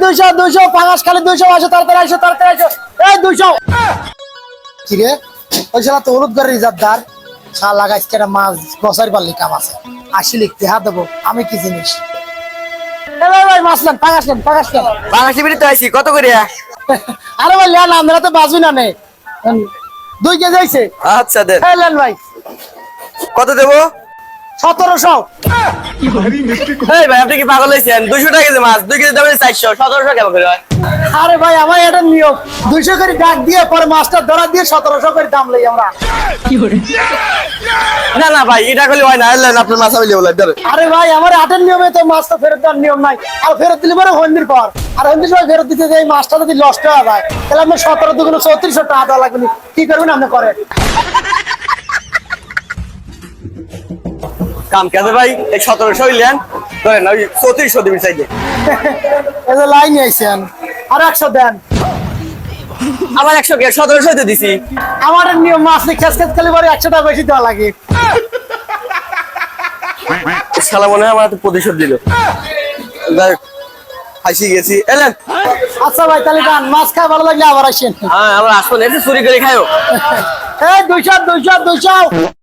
200 200 পাঙাশ খালি 200 আসো তাড়াতাড়ি আসো তাড়াতাড়ি আসো এই 200 কি রে ওই শালা তো হলুদ গাড়ির রিজার্ভদার শালা গাছকে একটা মাছ বসার পারলি কাম আছে আসি লিখতে হাত দেবো আমি কি জিনিস ভাই ভাই মাছ নেন পাঙাশ নেন বাংলাদেশি বিড়ি তো আইছি কত করে? আরে ভাই লেন আমরা তো বাজবি না নে 2 কেজি হয়েছে আচ্ছা দেন। এই লেন ভাই কত দেবো? 1700 এই ভাই আপনি কি পাগল হয়েছেন? 200 টাকা কেজি মাছ 2 কেজি দাম 400, 1700 কেমন করে হয়? আরে ভাই আমার এটা নিয়ম 200 করে ডাক দিয়ে পরে মাছটা ধরা দিয়ে 1700 করে দাম লই আমরা না না ভাই এটা করলে হয় না, এলেন আপনার মাছ হইলে বলে ধরে। আরে ভাই আমার আটের নিয়মে তো মাছটা ফেরত দেওয়ার নিয়ম নাই আর ফেরত দিলে পরে হন্দির পর আর হন্দির সময় ফেরত দিতে যাই মাছটা যদি নষ্ট হয়ে যায় তাহলে আপনি 17 দুগুলো 3400 টাকা দেওয়া লাগবে কি করবেন আপনি করেন কাম কেন ভাই এই 1700 হইলেন ধরেন ওই 3400 দিবি চাইলে। এই যে লাইন আইছেন আর 100 দেন আমার 100 কে 1700 তে দিছি। আমার নিয়ম মাছ খেস খেস খেলে পরে 100 টাকা বেশি দেওয়া লাগে শালা মনে হয় আমার তো প্রতিশোধ দিল। যাই হোক, হাসি গেছি এলেন। আচ্ছা ভাই তাহলে গান মাছ খাই ভালো লাগলে আবার আসেন হ্যাঁ আবার আসুন একটু চুরি করে খাইও। এই 200 200 200